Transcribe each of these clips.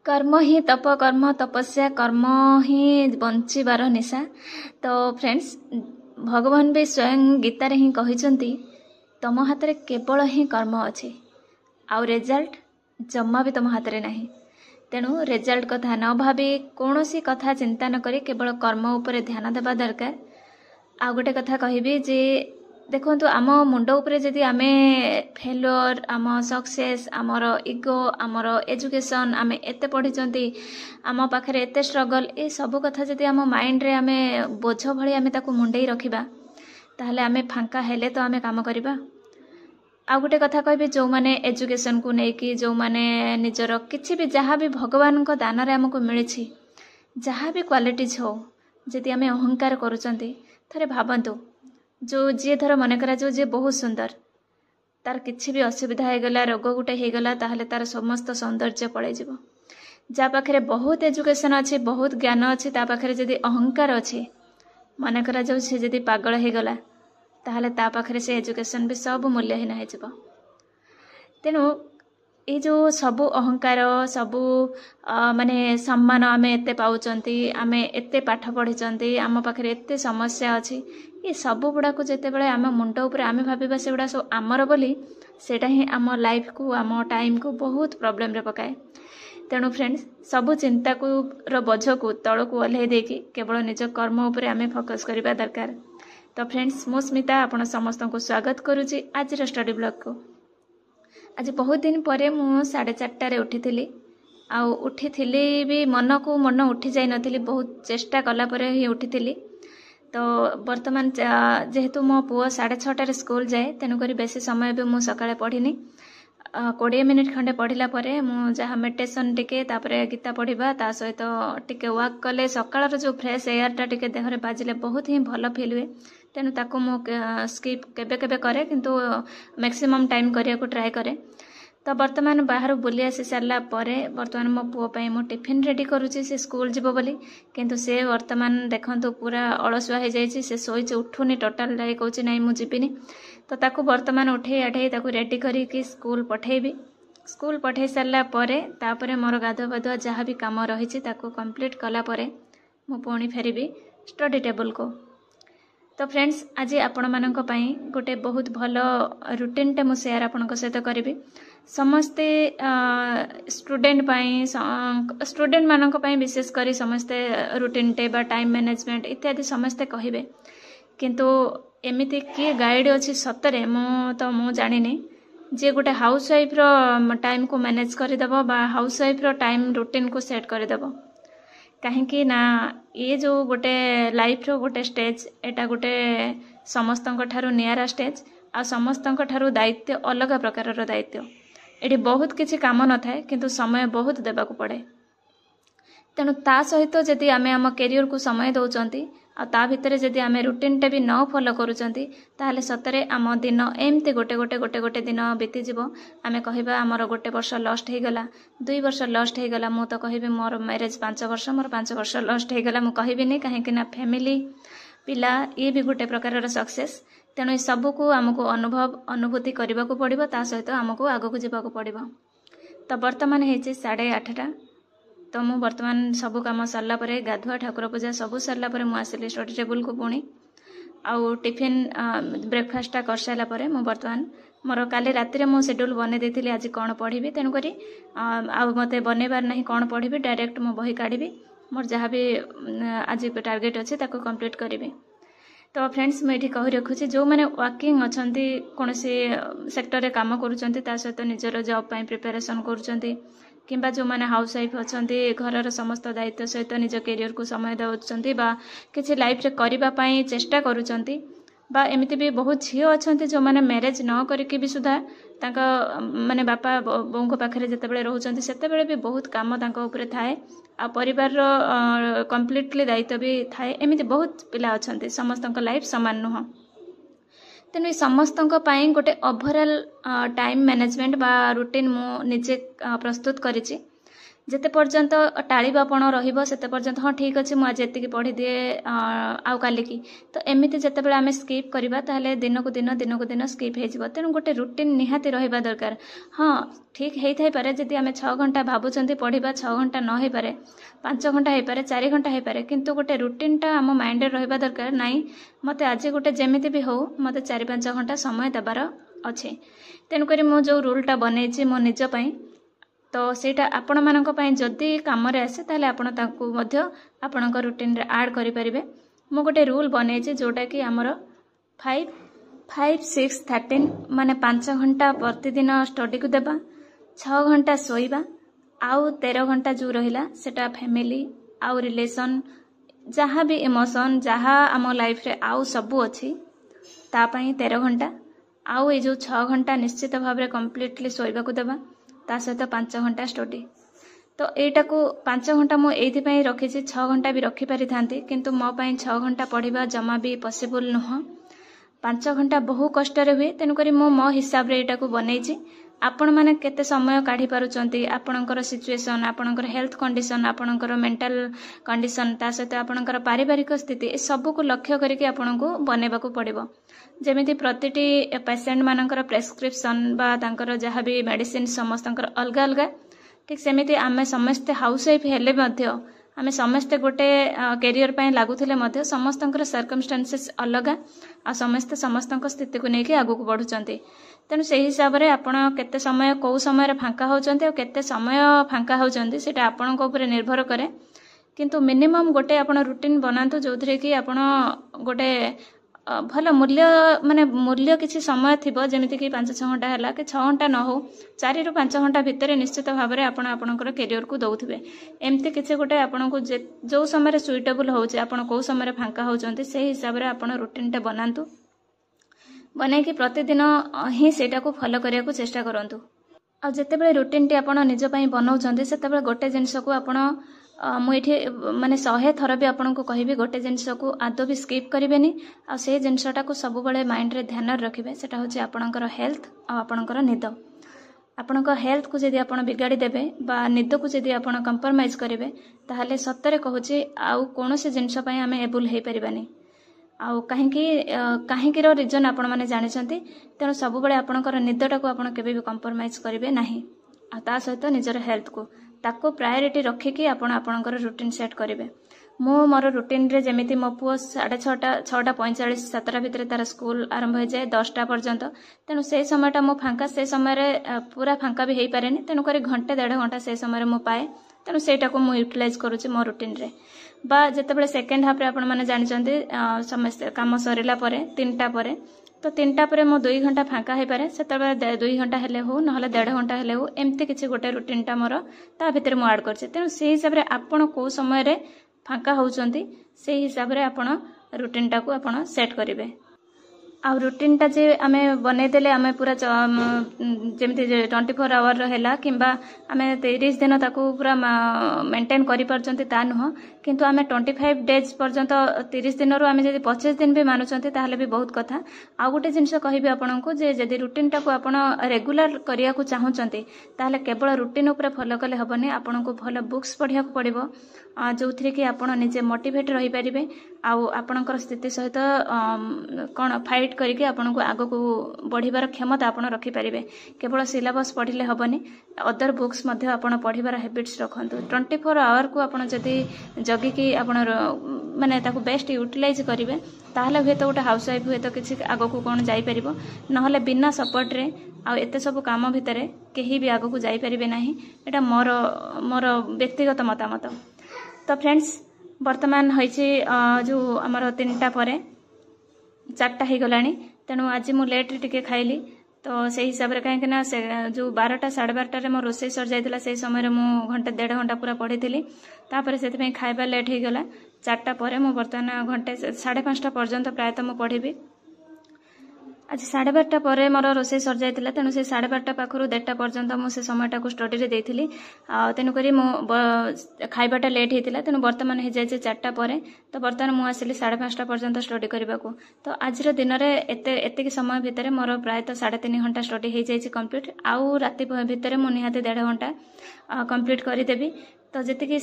कर्म ही तप कर्म तपस्या कर्म ही बंचिबार निशा। तो फ्रेंड्स भगवान भी स्वयं गीतारे ही कहिसंती तम हाथ रे केवल ही कर्म अच्छे आउ रिजल्ट जम्मा भी तम हाथ रे नहीं। तेणु रिजल्ट कथा न भावी कौन सी कथा चिंता न करी केवल कर्म उपरे ध्यान देवा दरकार। आ गोटे कथा कहबी जे देखो आम मुंड उपरे जदि आमे फेल्योर आम सक्सेस आमर इगो आमर एजुकेशन आमे एते पढ़ी आम पाखरे एते स्ट्रगल ए सब कथा जदि आम माइंड रे आमे बोझ भली आमे ताकू मुंडई रखिबा ताहले आमे फांका हेले तो आमे काम करिबा। आ गोटे कथा कहबी जो माने एजुकेशन को नेकी जो माने निजर किछि भी जहाँ भी भगवान को दान रे हमको मिली जहाँ भी क्वालिटीज हो जदि आमे अहंकार करूचंती थरे भाबंतु जो जी धर मन करा जो जी बहुत सुंदर तार किछि भी असुविधा हो गला रोग गुटे हो गला ताहले तार समस्त सौंदर्य पड़े जीवो। जा पाखरे बहुत एजुकेशन अच्छे बहुत ज्ञान अच्छे ता पाखरे जदि अहंकार अच्छे मन करा जो से जदि पागल हो गला ताहले ता पाखरे से एजुकेशन भी सब मूल्यहीन हो जीवो। तेणु ये जो सबू अहंकार सबू माने सम्मान आमे एते पाउचंती आमे एते पाठ पढ़ी आम पाखरे एते समस्या अच्छी ये सब गुड़ा को जिते बड़े आम मुंड उपर आमे भाविबा से गुड़ा सब आमर बोली सेटा ही आम लाइफ को आम टाइम को बहुत प्रॉब्लम रे पकाए। तेणु फ्रेंड्स सबू चिंता को रो बोझ को तल को ओल्हे देकी केवल निज कर्म उपरे आमे फोकस करबा दरकार। तो फ्रेंड्स मो स्मिता आपण समस्त को स्वागत करूची आज स्टडी ब्लॉग को। आज बहुत दिन पर मु 4:30 उठी आ उठी भी मन को मन उठी जाई नथिली बहुत चेष्टा कला परे ही उठी। तो वर्तमान जेहेतु मो पुओ 6:30 स्कूल जाए तेणुक बेसी समय भी मु सकाळे पढ़िनी 20 मिनिट खंडे पढ़िला परे मु जहाँ मेडिटेशन टिके तापरे गीता पढ़िबा ता सहित टिके वॉक कले सकाळर जो फ्रेश एयर टा टिके देहरे बाजिले बहुत ही भल फील हुए। तेणु ताकू मु स्किप केबे केबे करे किंतु मैक्सिमम टाइम करिया को ट्राई करे। तो वर्तमान बाहर बुली आसी सारा पर वर्तमान मो पुओ पई मो टिफिन रेडी करूची से स्कूल जीवो बोली किंतु से वर्तमान देखंतु पूरा अलसुआ हो जाइछि से सोइचे उठुनी टोटल जाई कहूची नाही मु जीविनी। तो ताकू वर्तमान उठे आठे ताकू रेडी करी कि स्कूल पठेबी। स्कूल पठे सारा परे तापरे मोर गाधुआ पाधुआ जहाँ भी काम रही ताकू कंप्लीट कला परे मु पुणी फेरिबी स्टडी टेबल को। तो फ्रेंड्स आज आपण मानक पई गोटे बहुत भलो रूटीन टे मु शेयर आपनक सहित करिबी। समस्ते स्टूडेंट पई स्टूडेंट मानक पई विशेष करी समस्ते रूटीन टे बा टाइम मैनेजमेंट इत्यादि समस्ते कहिबे किंतु एमिति किए गाइड अछि सतरे मु जानिनी जे गोटे हाउस वाइफ रो टाइम को मैनेज कर देबो बा हाउस वाइफ रो टाइम रूटीन को सेट कर देबो। कहीं ना ये जो गोटे लाइफ रो गोटे स्टेज एटा गोटे समस्तंक ठारू नियारा स्टेज आ समस्तंक ठारू दायित्व अलग प्रकार रो दायित्व एटी बहुत किछि काम न थाए किंतु समय बहुत देबा को पड़े। तेणु ता सहित जदि आमे आम कैरियर को समय दउचंती आ ता भितरे जदि आमे रूटीन टे भी न फॉलो करूचंती ताहले सतरे आम दिन एमती गोटे गोटे गोटे गोटे दिन बीती जीवो। आमे कहिबा हमर गोटे वर्ष लॉस्ट हे गला 2 वर्ष लॉस्ट हे गला मु तो कहबी मोर मैरिज 5 वर्ष मोर 5 वर्ष लॉस्ट हे गला मु कहबी नहीं कहीं कि ना फैमिली पिला ये भी गोटे प्रकार सक्सेस। तेणु सब को आमको अनुभव अनुभूति करने को पड़ो ता सहित आमको आगक जावाक पड़ो। तो वर्तमान है 8:30 तो मु वर्तमान सब कम सरला परे गाधुआ ठाकुर पूजा सब सरला परे मु आसिली स्टडी टेबल को पुणी आउ टिफिन ब्रेकफास्ट कर सारा परे मु वर्तमान मोर काली राति मु शेड्यूल बने देथिली आज कौन पढ़ी तेणुक आउ मते बनैबार नहीं कौन पढ़ी डायरेक्ट मु बही काढ़ी मोर जहाँ भी आज टार्गेट अच्छे ताको कंप्लीट करी। तो फ्रेंड्स मुझे कही रखुची जो मैंने वर्किंग अच्छा कौन सेक्टर रे काम करुँच सहित निजर जॉब पाई प्रिपेरेसन करुँच किंबा जो मैंने हाउस वाइफ अच्छा घर समस्त दायित्व सहित निज कैरियर को समय दौरान बा किसी लाइफ रे करबा पाई चेष्टा करुँच बा एमती भी बहुत झील अच्छा जो मैंने मैरिज न करिकी भी सुधा तांका माने बापा बों पाखे जितेबाला रोचते से भी बहुत काम तांका थाए आ परिवार कंप्लीटली दायित्व भी थाए एमती बहुत पिला अच्छा समस्त लाइफ सामान नुह। तेणु समस्त गोटे ओवरऑल टाइम मैनेजमेंट बा रूटीन मु निजे प्रस्तुत करिछि ଯେତେ ପର୍ଯ୍ୟନ୍ତ ଟାଳିବାପଣ ରହିବ ସେତେ ପର୍ଯ୍ୟନ୍ତ ହଁ ଠିକ୍ ଅଛି ମୁଁ ଆଜି ଏତିକି ପଢ଼ିଦିଏ ଆଉ କାଲିକି। ତ ଏମିତି ଯେତେବେଳେ ଆମେ ସ୍କିପ୍ କରିବା ତାହେଲେ ଦିନକୁ ଦିନ ସ୍କିପ୍ ହେଇଯିବ। ତେଣୁ ଗୋଟେ ରୁଟିନ୍ ନିହାତି ରହିବା ଦରକାର। ହଁ ଠିକ୍ ହେଇଥାଇପାରେ ଯଦି ଆମେ 6 ଘଣ୍ଟା ଭାବୁଛନ୍ତି ପଢ଼ିବା, 6 ଘଣ୍ଟା ନ ହେଇପାରେ, 5 ଘଣ୍ଟା ହେଇପାରେ, 4 ଘଣ୍ଟା ହେଇପାରେ, କିନ୍ତୁ ଗୋଟେ ରୁଟିନ୍ଟା ଆମ ମାଇଣ୍ଡରେ ରହିବା ଦରକାର। ନାଇଁ ମୋତେ ଆଜି ଗୋଟେ ଯେମିତି ବି ହଉ ମୋତେ 4-5 ଘଣ୍ଟା ସମୟ ଦେବାର ଅଛି। ତେଣୁକରି ମୁଁ ଯେଉଁ ରୁଲ୍ଟା ବନେଇଛି ମୋ ନିଜ ପାଇଁ, ତ ସେଇଟା ଆପଣମାନଙ୍କ ପାଇଁ ଯଦି କାମରେ ଆସେ ତାହେଲେ ଆପଣ ତାକୁ ମଧ୍ୟ ଆପଣଙ୍କ ରୁଟିନ୍ରେ ଆଡ଼୍ କରିପାରିବେ। ମୁଁ ଗୋଟେ ରୁଲ୍ ବନେଇଛି ଯେଉଁଟାକି ଆମର 5-6-13 ମାନେ 5 ଘଣ୍ଟା ପ୍ରତିଦିନ ଷ୍ଟଡ଼ିକୁ ଦେବା, 6 ଘଣ୍ଟା ଶୋଇବା, ଆଉ 13 ଘଣ୍ଟା ଯେଉଁ ରହିଲା ସେଟା ଫ୍ୟାମିଲି ଆଉ ରିଲେସନ୍, ଯାହା ବି ଇମୋସନ୍, ଯାହା ଆମ ଲାଇଫ୍ରେ ଆଉ ସବୁ ଅଛି ତା ପାଇଁ 13 ଘଣ୍ଟା, ଆଉ ଏଇ ଯେଉଁ 6 ଘଣ୍ଟା ନିଶ୍ଚିତ ଭାବରେ କମ୍ପ୍ଲିଟଲି ଶୋଇବାକୁ ଦେବା, ତା ସହିତ 5 ଘଣ୍ଟା ଷ୍ଟଡ଼ି। ତ ଏଇଟାକୁ 5 ଘଣ୍ଟା ମୁଁ ଏଇଥିପାଇଁ ରଖିଛି, 6 ଘଣ୍ଟା ବି ରଖିପାରିଥାନ୍ତି କିନ୍ତୁ ମୋ ପାଇଁ 6 ଘଣ୍ଟା ପଢ଼ିବା ଜମା ବି ପସିବୁଲ୍ ନୁହଁ। 5 ଘଣ୍ଟା ବହୁ କଷ୍ଟରେ ହୁଏ, ତେଣୁକରି ମୁଁ ମୋ ହିସାବରେ ଏଇଟାକୁ ବନେଇଛି। ଆପଣମାନେ କେତେ ସମୟ କାଢ଼ି ପାରୁଛନ୍ତି, ଆପଣଙ୍କର ସିଚୁଏସନ୍, ଆପଣଙ୍କର ହେଲ୍ଥ କଣ୍ଡିସନ୍, ଆପଣଙ୍କର ମେଣ୍ଟାଲ କଣ୍ଡିସନ୍, ତା ସହିତ ଆପଣଙ୍କର ପାରିବାରିକ ସ୍ଥିତି, ଏସବୁକୁ ଲକ୍ଷ୍ୟ କରିକି ଆପଣଙ୍କୁ ବନେଇବାକୁ ପଡ଼ିବ। ଯେମିତି ପ୍ରତିଟି ପେସେଣ୍ଟ ମାନଙ୍କର ପ୍ରେସ୍କ୍ରିପ୍ସନ୍ ବା ତାଙ୍କର ଯାହା ବି ମେଡ଼ିସିନ୍ ସମସ୍ତଙ୍କର ଅଲଗା ଅଲଗା, ଠିକ୍ ସେମିତି ଆମେ ସମସ୍ତେ ହାଉସ୍ୱାଇଫ୍ ହେଲେ ମଧ୍ୟ ଆମେ ସମସ୍ତେ ଗୋଟେ କ୍ୟାରିୟର ପାଇଁ ଲାଗୁଥିଲେ ମଧ୍ୟ ସମସ୍ତଙ୍କର ସର୍କମଷ୍ଟାନ୍ସେସ୍ ଅଲଗା, ଆଉ ସମସ୍ତେ ସମସ୍ତଙ୍କ ସ୍ଥିତିକୁ ନେଇକି ଆଗକୁ ବଢ଼ୁଛନ୍ତି। ତେଣୁ ସେହି ହିସାବରେ ଆପଣ କେତେ ସମୟ କେଉଁ ସମୟରେ ଫାଙ୍କା ହେଉଛନ୍ତି ଆଉ କେତେ ସମୟ ଫାଙ୍କା ହେଉଛନ୍ତି ସେଇଟା ଆପଣଙ୍କ ଉପରେ ନିର୍ଭର କରେ। କିନ୍ତୁ ମିନିମମ୍ ଗୋଟେ ଆପଣ ରୁଟିନ୍ ବନାନ୍ତୁ ଯେଉଁଥିରେ କି ଆପଣ ଗୋଟେ ଭଲ ମୂଲ୍ୟ କିଛି ସମୟ ଥିବ, ଯେମିତିକି 5-6 ଘଣ୍ଟା ହେଲା କି 6 ଘଣ୍ଟା ନ ହେଉ 4-5 ଘଣ୍ଟା ଭିତରେ ନିଶ୍ଚିତ ଭାବରେ ଆପଣ ଆପଣଙ୍କର କ୍ୟାରିୟରକୁ ଦେଉଥିବେ। ଏମିତି କିଛି ଗୋଟେ ଆପଣଙ୍କୁ ଯେଉଁ ସମୟରେ ସୁଇଟେବୁଲ୍ ହେଉଛି, ଆପଣ କେଉଁ ସମୟରେ ଫାଙ୍କା ହେଉଛନ୍ତି ସେହି ହିସାବରେ ଆପଣ ରୁଟିନ୍ଟା ବନାନ୍ତୁ। ବନେଇକି ପ୍ରତିଦିନ ହିଁ ସେଇଟାକୁ ଫଲୋ କରିବାକୁ ଚେଷ୍ଟା କରନ୍ତୁ। ଆଉ ଯେତେବେଳେ ରୁଟିନ୍ଟି ଆପଣ ନିଜ ପାଇଁ ବନାଉଛନ୍ତି ସେତେବେଳେ ଗୋଟେ ଜିନିଷକୁ ଆପଣ ମୁଁ ଏଠି ମାନେ 100 ଥର ବି ଆପଣଙ୍କୁ କହିବି ଗୋଟେ ଜିନିଷକୁ ଆଦୌ ବି ସ୍କିପ୍ କରିବେନି, ଆଉ ସେଇ ଜିନିଷଟାକୁ ସବୁବେଳେ ମାଇଣ୍ଡରେ ଧ୍ୟାନରେ ରଖିବେ। ସେଟା ହେଉଛି ଆପଣଙ୍କର ହେଲ୍ଥ ଆଉ ଆପଣଙ୍କର ନିଦ। ଆପଣଙ୍କ ହେଲ୍ଥକୁ ଯଦି ଆପଣ ବିଗାଡ଼ି ଦେବେ ବା ନିଦକୁ ଯଦି ଆପଣ କମ୍ପ୍ରମାଇଜ୍ କରିବେ ତାହେଲେ ସତରେ କହୁଛି ଆଉ କୌଣସି ଜିନିଷ ପାଇଁ ଆମେ ଏବୁଲ୍ ହେଇପାରିବାନି। ଆଉ କାହିଁକିର ରିଜନ୍ ଆପଣମାନେ ଜାଣିଛନ୍ତି। ତେଣୁ ସବୁବେଳେ ଆପଣଙ୍କର ନିଦଟାକୁ ଆପଣ କେବେ ବି କମ୍ପ୍ରମାଇଜ୍ କରିବେ ନାହିଁ, ଆଉ ତା ସହିତ ନିଜର ହେଲ୍ଥକୁ ତାକୁ ପ୍ରାୟୋରିଟି ରଖିକି ଆପଣ ଆପଣଙ୍କର ରୁଟିନ୍ ସେଟ୍ କରିବେ। ମୁଁ ମୋର ରୁଟିନ୍ରେ ଯେମିତି ମୋ ପୁଅ 6:30, 6:45, 7ଟା ଭିତରେ ତାର ସ୍କୁଲ ଆରମ୍ଭ ହୋଇଯାଏ 10ଟା ପର୍ଯ୍ୟନ୍ତ। ତେଣୁ ସେଇ ସମୟଟା ମୁଁ ଫାଙ୍କା, ସେ ସମୟରେ ପୁରା ଫାଙ୍କା ବି ହେଇପାରେନି, ତେଣୁକରି 1-1.5 ଘଣ୍ଟା ସେ ସମୟରେ ମୁଁ ପାଏ। ତେଣୁ ସେଇଟାକୁ ମୁଁ ୟୁଟିଲାଇଜ୍ କରୁଛି ମୋ ରୁଟିନ୍ରେ। ବା ଯେତେବେଳେ ସେକେଣ୍ଡ ହାଫ୍ରେ ଆପଣମାନେ ଜାଣିଛନ୍ତି ସମସ୍ତେ କାମ ସରିଲା ପରେ 3ଟା ପରେ, ତ 3ଟା ପରେ ମୁଁ 2 ଘଣ୍ଟା ଫାଙ୍କା ହେଇପାରେ, ସେତେବେଳେ 2 ଘଣ୍ଟା ହେଲେ ହଉ ନହେଲେ 1.5 ଘଣ୍ଟା ହେଲେ ହଉ, ଏମିତି କିଛି ଗୋଟେ ରୁଟିନ୍ଟା ମୋର ତା ଭିତରେ ମୁଁ ଆଡ଼୍ କରିଛି। ତେଣୁ ସେଇ ହିସାବରେ ଆପଣ କେଉଁ ସମୟରେ ଫାଙ୍କା ହେଉଛନ୍ତି ସେଇ ହିସାବରେ ଆପଣ ରୁଟିନ୍ଟାକୁ ଆପଣ ସେଟ୍ କରିବେ। ଆଉ ରୁଟିନ୍ଟା ଯେ ଆମେ ବନେଇଦେଲେ ଆମେ ପୁରା ଯେମିତି 24 ଆୱାରର ହେଲା କିମ୍ବା ଆମେ 30 ଦିନ ତାକୁ ପୁରା ମେଣ୍ଟେନ୍ କରିପାରୁଛନ୍ତି ତା ନୁହଁ, କିନ୍ତୁ ଆମେ 25 ଡେଜ୍ ପର୍ଯ୍ୟନ୍ତ 30 ଦିନରୁ ଆମେ ଯଦି 25 ଦିନ ବି ମାନୁଛନ୍ତି ତାହେଲେ ବି ବହୁତ କଥା। ଆଉ ଗୋଟେ ଜିନିଷ କହିବି ଆପଣଙ୍କୁ ଯେ ଯଦି ରୁଟିନ୍ଟାକୁ ଆପଣ ରେଗୁଲାର କରିବାକୁ ଚାହୁଁଛନ୍ତି ତାହେଲେ କେବଳ ରୁଟିନ୍ ଉପରେ ଫଲୋ କଲେ ହେବନି, ଆପଣଙ୍କୁ ଭଲ ବୁକ୍ସ ପଢ଼ିବାକୁ ପଡ଼ିବ ଯେଉଁଥିରେ କି ଆପଣ ନିଜେ ମୋଟିଭେଟ୍ ରହିପାରିବେ ଆଉ ଆପଣଙ୍କର ସ୍ଥିତି ସହିତ କ'ଣ ଫାଇଟ୍ କରିକି ଆପଣଙ୍କୁ ଆଗକୁ ବଢ଼ିବାର କ୍ଷମତା ଆପଣ ରଖିପାରିବେ। କେବଳ ସିଲାବସ୍ ପଢ଼ିଲେ ହେବନି, ଅଦର ବୁକ୍ସ ମଧ୍ୟ ଆପଣ ପଢ଼ିବାର ହ୍ୟାବିଟ୍ସ ରଖନ୍ତୁ। 24 ଆୱାରକୁ ଆପଣ ଯଦି ଜଗିକି ଆପଣ ମାନେ ତାକୁ ବେଷ୍ଟ ୟୁଟିଲାଇଜ୍ କରିବେ ତାହେଲେ ହୁଏତ ଗୋଟେ ହାଉସ୍ୱାଇଫ୍ ହୁଏତ କିଛି ଆଗକୁ କ'ଣ ଯାଇପାରିବ, ନହେଲେ ବିନା ସପୋର୍ଟରେ ଆଉ ଏତେ ସବୁ କାମ ଭିତରେ କେହି ବି ଆଗକୁ ଯାଇପାରିବେ ନାହିଁ। ଏଇଟା ମୋର ବ୍ୟକ୍ତିଗତ ମତାମତ। ତ ଫ୍ରେଣ୍ଡସ୍, ବର୍ତ୍ତମାନ ହୋଇଛି ଯେଉଁ ଆମର 3ଟା ପରେ 4ଟା ହେଇଗଲାଣି, ତେଣୁ ଆଜି ମୁଁ ଲେଟ୍ରେ ଟିକେ ଖାଇଲି। ତ ସେଇ ହିସାବରେ କାହିଁକିନା ସେ ଯେଉଁ 12ଟା 12:30ରେ ମୋ ରୋଷେଇ ସରିଯାଇଥିଲା ସେଇ ସମୟରେ ମୁଁ 1.5 ଘଣ୍ଟା ପୁରା ପଢ଼ିଥିଲି, ତାପରେ ସେଥିପାଇଁ ଖାଇବା ଲେଟ୍ ହେଇଗଲା। 4ଟା ପରେ ମୁଁ ବର୍ତ୍ତମାନ 5:30 ପର୍ଯ୍ୟନ୍ତ ପ୍ରାୟତଃ ମୁଁ ପଢ଼ିବି। आज 12:30 पर मोर रोसे सर जाइतिला तेणु से 12:30 पाखरु 1:30 पर्यंत मु से समयटा को स्टडी रे देइथिली तेणु करी मो खाइबाटा लेट हेतिला तेणु वर्तमान हे जाय 4टा पर तो वर्तमान मु आसिली 5:30 पर्यंत स्टडी करबा को तो आज रो दिन रे एते समय भितर मोर प्राय 3.5 घंटा स्टडी हे जाय कंप्लीट आउ राति भितर मु निहाते 1.5 घंटा कंप्लीट करि देबी तो जेतिकी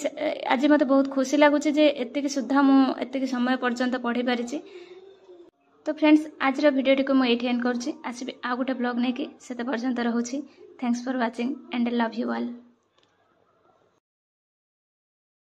आज मते बहुत खुशी लागुची जे एतिकी सुद्धा मु एतिकी समय पर्यंत पढ़ी पारिची। तो फ्रेंड्स आज वीडियो को मुझे एंड करुँची आसबि आ गोटे ब्लॉग नहीं कि से पर्यंत रोची। Thanks for watching and love you all.